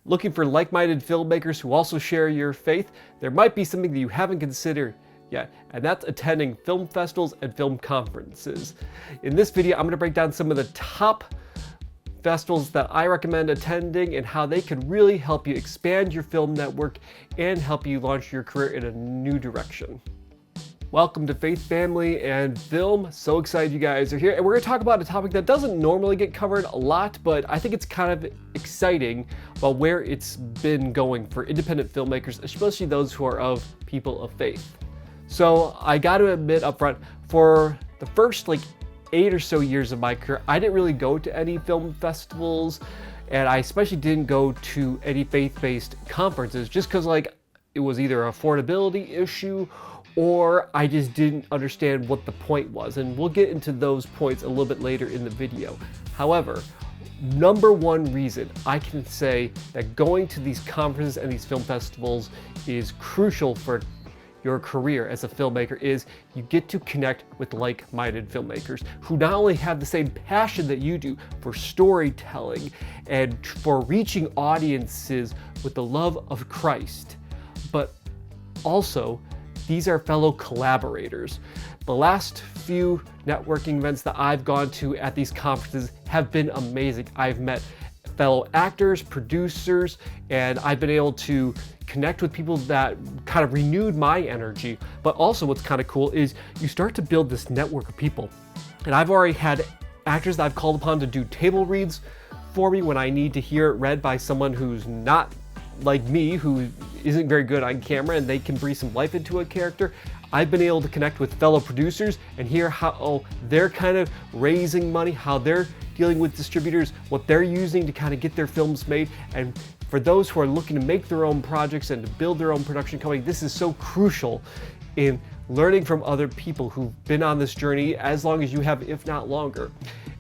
Looking for like-minded filmmakers who also share your faith? There might be something that you haven't considered yet, and that's attending film festivals and film conferences. In this video, I'm going to break down some of the top festivals that I recommend attending and how they could really help you expand your film network and help you launch your career in a new direction. Welcome to Faith, Family, and Film. So excited you guys are here. And we're going to talk about a topic that doesn't normally get covered a lot, but I think it's kind of exciting about where it's been going for independent filmmakers, especially those who are of people of faith. So I got to admit up front, for the first 8 or so years of my career, I didn't really go to any film festivals, and I especially didn't go to any faith-based conferences just because it was either an affordability issue or I just didn't understand what the point was. And we'll get into those points a little bit later in the video. However, number one reason I can say that going to these conferences and these film festivals is crucial for your career as a filmmaker is you get to connect with like-minded filmmakers who not only have the same passion that you do for storytelling and for reaching audiences with the love of Christ, but also these are fellow collaborators. The last few networking events that I've gone to at these conferences have been amazing. I've met fellow actors, producers, and I've been able to connect with people that kind of renewed my energy. But also what's kind of cool is you start to build this network of people. And I've already had actors that I've called upon to do table reads for me when I need to hear it read by someone who's not like me, who isn't very good on camera, and they can breathe some life into a character. I've been able to connect with fellow producers and hear how they're kind of raising money, how they're dealing with distributors, what they're using to kind of get their films made. And for those who are looking to make their own projects and to build their own production company, this is so crucial in learning from other people who've been on this journey as long as you have, if not longer.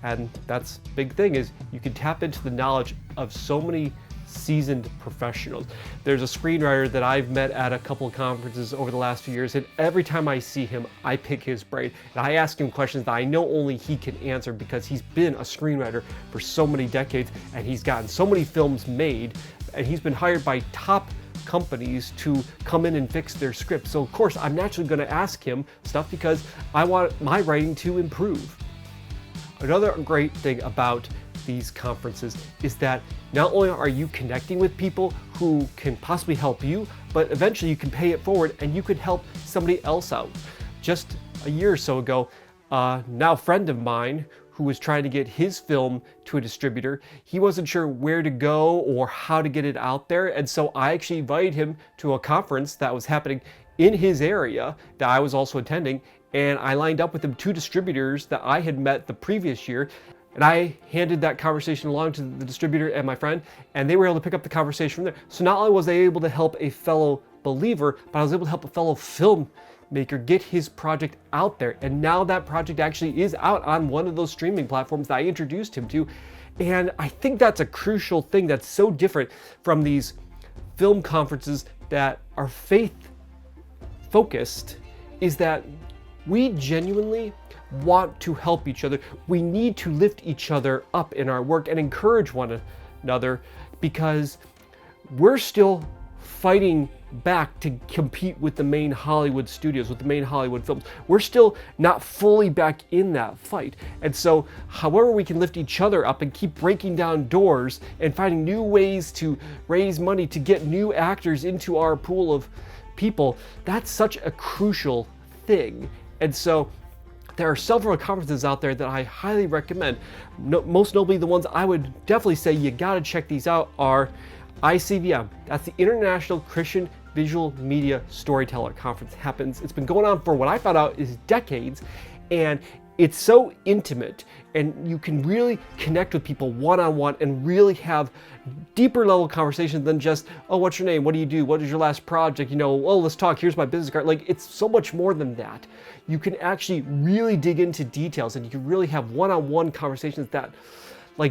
And that's the big thing, is you can tap into the knowledge of so many seasoned professionals. There's a screenwriter that I've met at a couple of conferences over the last few years, and every time I see him, I pick his brain and I ask him questions that I know only he can answer because he's been a screenwriter for so many decades and he's gotten so many films made, and he's been hired by top companies to come in and fix their script. So of course I'm naturally going to ask him stuff because I want my writing to improve. Another great thing about these conferences is that not only are you connecting with people who can possibly help you, but eventually you can pay it forward and you could help somebody else out. Just a year or so ago, now friend of mine who was trying to get his film to a distributor, he wasn't sure where to go or how to get it out there, and so I actually invited him to a conference that was happening in his area that I was also attending, and I lined up with him 2 distributors that I had met the previous year. And I handed that conversation along to the distributor and my friend, and they were able to pick up the conversation from there. So not only was I able to help a fellow believer, but I was able to help a fellow filmmaker get his project out there. And now that project actually is out on one of those streaming platforms that I introduced him to. And I think that's a crucial thing that's so different from these film conferences that are faith-focused, is that we genuinely want to help each other. We need to lift each other up in our work and encourage one another, because we're still fighting back to compete with the main Hollywood studios, with the main Hollywood films. We're still not fully back in that fight. And so however we can lift each other up and keep breaking down doors and finding new ways to raise money to get new actors into our pool of people, that's such a crucial thing. And so there are several conferences out there that I highly recommend. Most notably, the ones I would definitely say you gotta check these out are ICVM. That's the International Christian Visual Media Storyteller Conference. It's been going on for what I found out is decades, and it's so intimate, and you can really connect with people one-on-one and really have deeper level conversations than just, oh, what's your name? What do you do? What is your last project? Oh, let's talk. Here's my business card. It's so much more than that. You can actually really dig into details, and you can really have one-on-one conversations that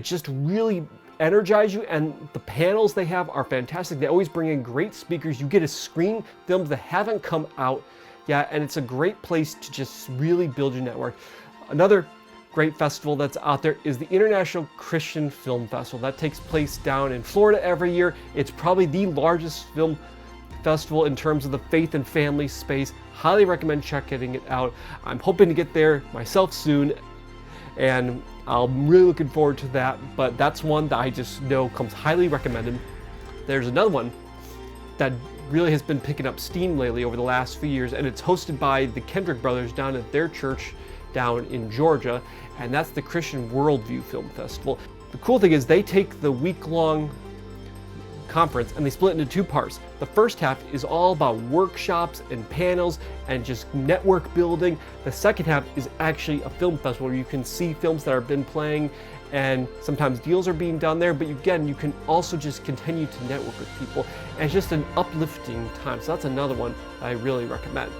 just really energize you. And the panels they have are fantastic. They always bring in great speakers. You get to screen films that haven't come out yet, and it's a great place to just really build your network. Another great festival that's out there is the International Christian Film Festival. That takes place down in Florida every year. It's probably the largest film festival in terms of the faith and family space. Highly recommend checking it out. I'm hoping to get there myself soon, and I'm really looking forward to that, but that's one that I just know comes highly recommended. There's another one that really has been picking up steam lately over the last few years, and it's hosted by the Kendrick brothers down at their church down in Georgia, and that's the Christian Worldview Film Festival. The cool thing is they take the week-long conference and they split it into two parts. The first half is all about workshops and panels and just network building. The second half is actually a film festival where you can see films that have been playing, and sometimes deals are being done there, but again, you can also just continue to network with people, and it's just an uplifting time. So that's another one that I really recommend.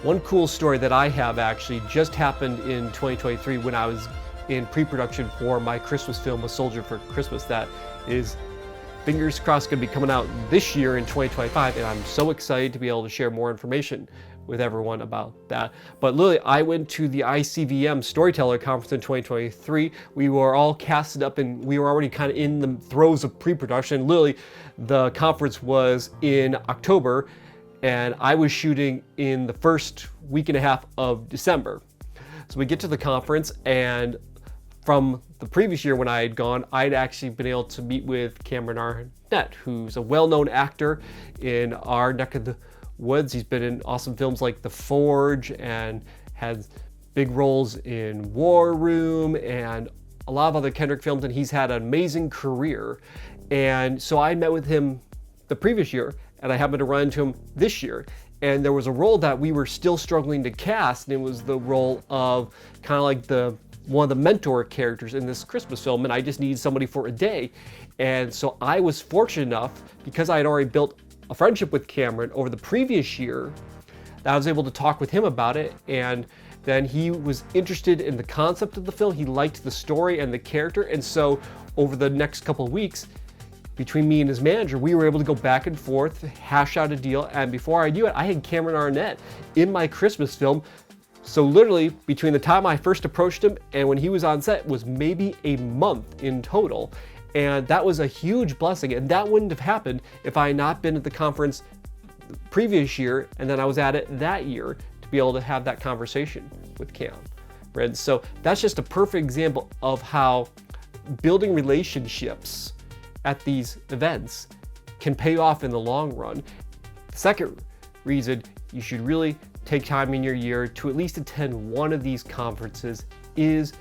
One cool story that I have actually just happened in 2023 when I was in pre-production for my Christmas film, A Soldier for Christmas, that is, fingers crossed, going to be coming out this year in 2025, and I'm so excited to be able to share more information with everyone about that. But literally, I went to the ICVM Storyteller Conference in 2023. We were all casted up and we were already kind of in the throes of pre-production. Literally, the conference was in October, and I was shooting in the first week and a half of December. So we get to the conference, and from the previous year when I had gone, I'd actually been able to meet with Cameron Arnett, who's a well-known actor in our neck of the woods. He's been in awesome films like The Forge and had big roles in War Room and a lot of other Kendrick films, and he's had an amazing career. And so I met with him the previous year, and I happened to run into him this year. And there was a role that we were still struggling to cast, and it was the role of kind of like one of the mentor characters in this Christmas film, and I just needed somebody for a day. And so I was fortunate enough, because I had already built a friendship with Cameron over the previous year, that I was able to talk with him about it, and then he was interested in the concept of the film. He liked the story and the character, and so over the next couple of weeks, between me and his manager, we were able to go back and forth, hash out a deal, and before I knew it, I had Cameron Arnett in my Christmas film. So literally, between the time I first approached him and when he was on set was maybe a month in total. And that was a huge blessing, and that wouldn't have happened if I had not been at the conference the previous year, and then I was at it that year to be able to have that conversation with Cam. And so that's just a perfect example of how building relationships at these events can pay off in the long run. The second reason you should really take time in your year to at least attend one of these conferences is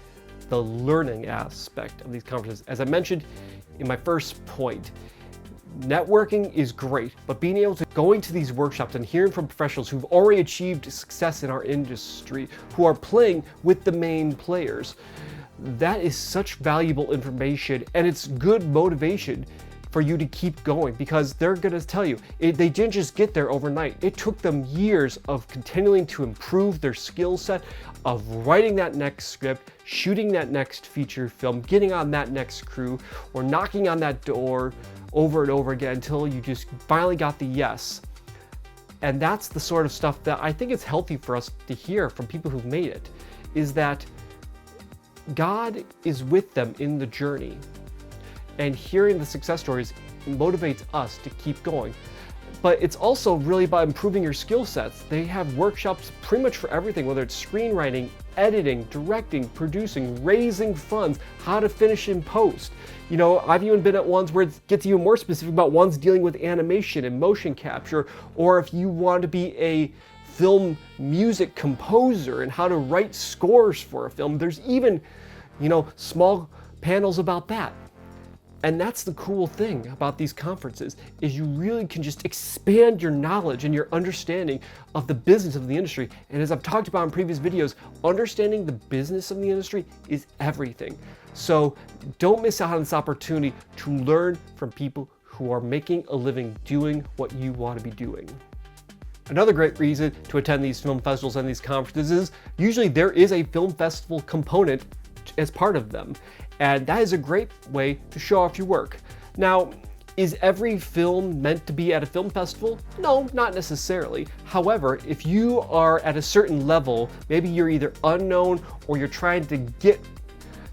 the learning aspect of these conferences. As I mentioned in my first point, networking is great, but being able to go into these workshops and hearing from professionals who've already achieved success in our industry, who are playing with the main players, that is such valuable information, and it's good motivation for you to keep going, because they're going to tell you they didn't just get there overnight. It took them years of continuing to improve their skill set, of writing that next script, shooting that next feature film, getting on that next crew, or knocking on that door over and over again until you just finally got the yes. And that's the sort of stuff that I think it's healthy for us to hear from people who've made it, is that God is with them in the journey. And hearing the success stories motivates us to keep going. But it's also really about improving your skill sets. They have workshops pretty much for everything, whether it's screenwriting, editing, directing, producing, raising funds, how to finish in post. You know, I've even been at ones where it gets even more specific about ones dealing with animation and motion capture, or if you want to be a film music composer and how to write scores for a film. There's even, you know, small panels about that. And that's the cool thing about these conferences, is you really can just expand your knowledge and your understanding of the business of the industry. And as I've talked about in previous videos, understanding the business of the industry is everything. So don't miss out on this opportunity to learn from people who are making a living doing what you want to be doing. Another great reason to attend these film festivals and these conferences is usually there is a film festival component as part of them. And that is a great way to show off your work. Now, is every film meant to be at a film festival? No, not necessarily. However, if you are at a certain level, maybe you're either unknown or you're trying to get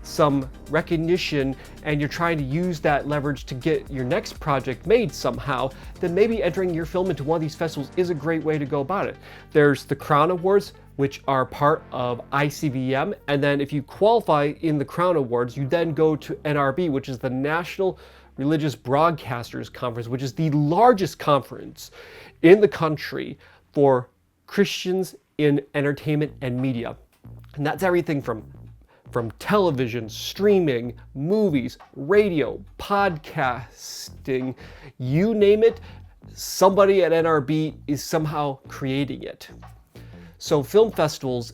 some recognition and you're trying to use that leverage to get your next project made somehow, then maybe entering your film into one of these festivals is a great way to go about it. There's the Crown Awards, which are part of ICVM, and then if you qualify in the Crown Awards, you then go to NRB, which is the National Religious Broadcasters Conference, which is the largest conference in the country for Christians in entertainment and media. And that's everything from television, streaming, movies, radio, podcasting, you name it, somebody at NRB is somehow creating it. So film festivals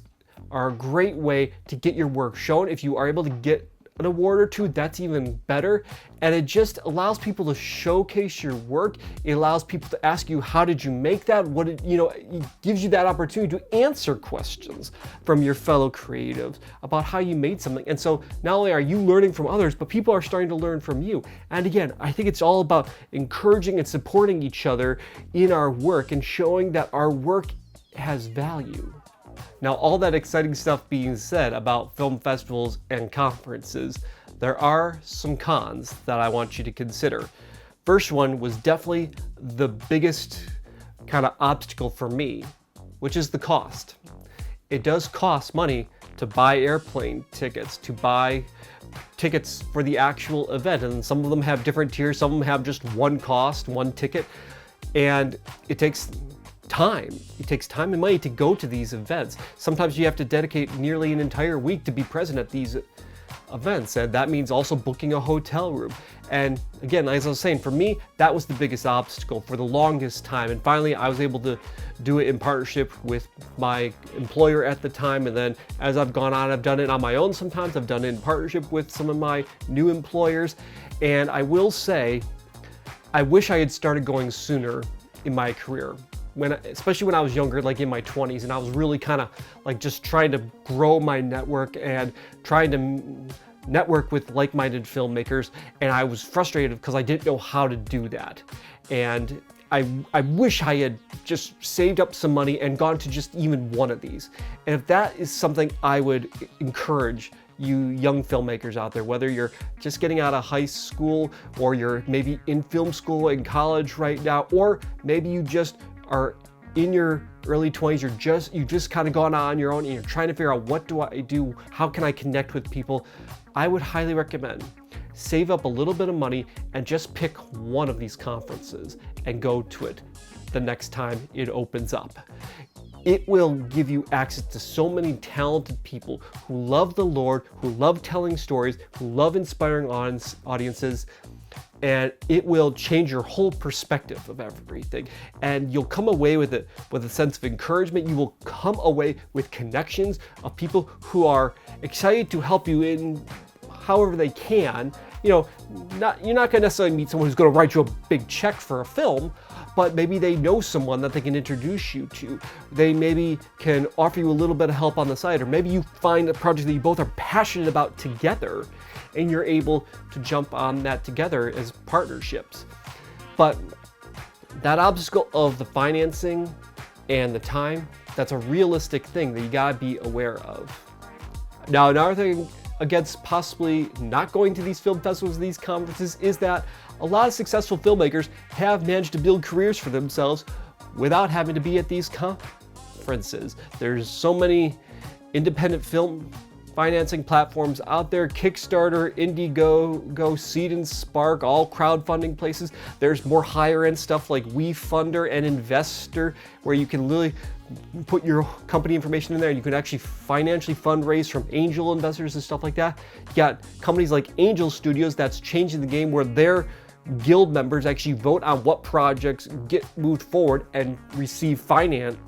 are a great way to get your work shown. If you are able to get an award or two, that's even better. And it just allows people to showcase your work. It allows people to ask you, how did you make that? It gives you that opportunity to answer questions from your fellow creatives about how you made something. And so not only are you learning from others, but people are starting to learn from you. And again, I think it's all about encouraging and supporting each other in our work and showing that our work has value. Now, all that exciting stuff being said about film festivals and conferences, there are some cons that I want you to consider. First one was definitely the biggest kind of obstacle for me, which is the cost. It does cost money to buy airplane tickets, to buy tickets for the actual event, and some of them have different tiers, some of them have just one cost, one ticket, and it takes time. It takes time and money to go to these events. Sometimes you have to dedicate nearly an entire week to be present at these events, and that means also booking a hotel room. And again, as I was saying, for me, that was the biggest obstacle for the longest time. And finally, I was able to do it in partnership with my employer at the time. And then as I've gone on, I've done it on my own sometimes. I've done it in partnership with some of my new employers. And I will say, I wish I had started going sooner in my career. Especially when I was younger, like in my 20s, and I was really kind of like just trying to grow my network and trying to network with like-minded filmmakers, and I was frustrated because I didn't know how to do that. And I wish I had just saved up some money and gone to just even one of these. And if that is something I would encourage you young filmmakers out there, whether you're just getting out of high school or you're maybe in film school in college right now, or maybe you just are in your early 20s, you just kind of gone on your own and you're trying to figure out, what do I do? How can I connect with people? I would highly recommend save up a little bit of money and just pick one of these conferences and go to it the next time it opens up. It will give you access to so many talented people who love the Lord, who love telling stories, who love inspiring audiences, and it will change your whole perspective of everything. And you'll come away with it with a sense of encouragement. You will come away with connections of people who are excited to help you in however they can. You're not going to necessarily meet someone who's going to write you a big check for a film, but maybe they know someone that they can introduce you to. They maybe can offer you a little bit of help on the side, or maybe you find a project that you both are passionate about together, and you're able to jump on that together as partnerships. But that obstacle of the financing and the time, that's a realistic thing that you gotta be aware of. Now, another thing against possibly not going to these film festivals, these conferences, is that a lot of successful filmmakers have managed to build careers for themselves without having to be at these conferences. There's so many independent film financing platforms out there: Kickstarter, Indiegogo, Seed and Spark, all crowdfunding places. There's more higher end stuff like WeFunder and Investor, where you can really put your company information in there and you can actually financially fundraise from angel investors and stuff like that. You got companies like Angel Studios that's changing the game, where their guild members actually vote on what projects get moved forward and receive financing,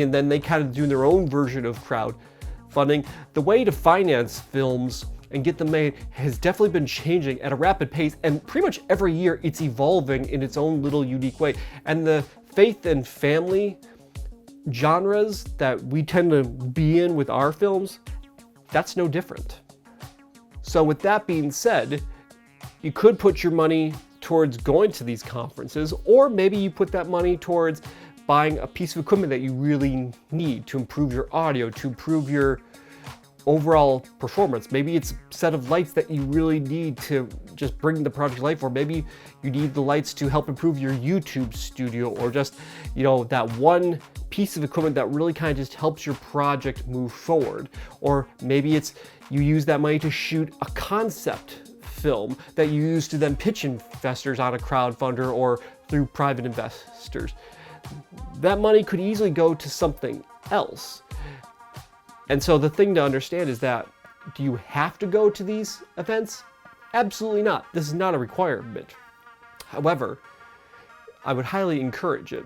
and then they kind of do their own version of crowdfunding. The way to finance films and get them made has definitely been changing at a rapid pace, and pretty much every year it's evolving in its own little unique way. And the faith and family genres that we tend to be in with our films, that's no different. So with that being said, you could put your money towards going to these conferences, or maybe you put that money towards buying a piece of equipment that you really need to improve your audio, to improve your overall performance. Maybe it's a set of lights that you really need to just bring the project to life, or maybe you need the lights to help improve your YouTube studio, or just, that one piece of equipment that really kind of just helps your project move forward. Or maybe it's you use that money to shoot a concept film that you use to then pitch investors on a crowdfunder or through private investors. That money could easily go to something else. And so the thing to understand is that, do you have to go to these events? Absolutely not. This is not a requirement. However, I would highly encourage it.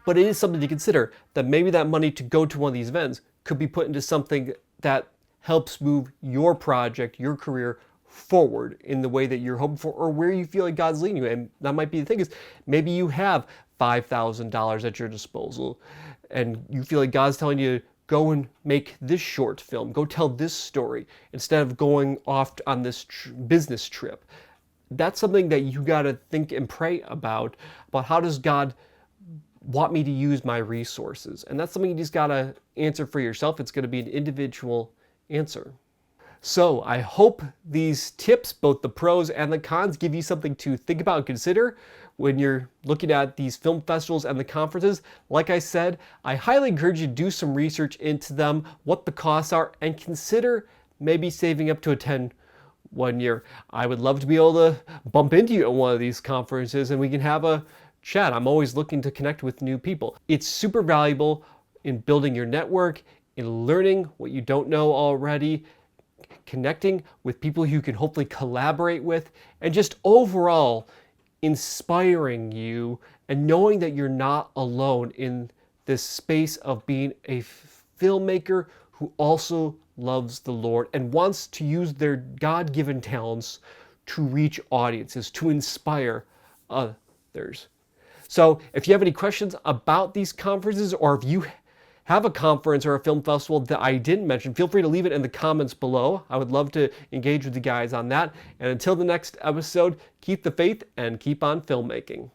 But it is something to consider, that maybe that money to go to one of these events could be put into something that helps move your project, your career forward in the way that you're hoping for, or where you feel like God's leading you. And that might be the thing, is maybe you have $5,000 at your disposal and you feel like God's telling you, go and make this short film, go tell this story, instead of going off on this business trip. That's something that you got to think and pray about how does God want me to use my resources? And that's something you just got to answer for yourself. It's going to be an individual answer. So I hope these tips, both the pros and the cons, give you something to think about and consider when you're looking at these film festivals and the conferences. Like I said, I highly encourage you to do some research into them, what the costs are, and consider maybe saving up to attend one year. I would love to be able to bump into you at one of these conferences and we can have a chat. I'm always looking to connect with new people. It's super valuable in building your network, in learning what you don't know already, connecting with people you can hopefully collaborate with, and just overall inspiring you and knowing that you're not alone in this space of being a filmmaker who also loves the Lord and wants to use their God-given talents to reach audiences, to inspire others. So if you have any questions about these conferences, or if you have a conference or a film festival that I didn't mention, feel free to leave it in the comments below. I would love to engage with you guys on that. And until the next episode, keep the faith and keep on filmmaking.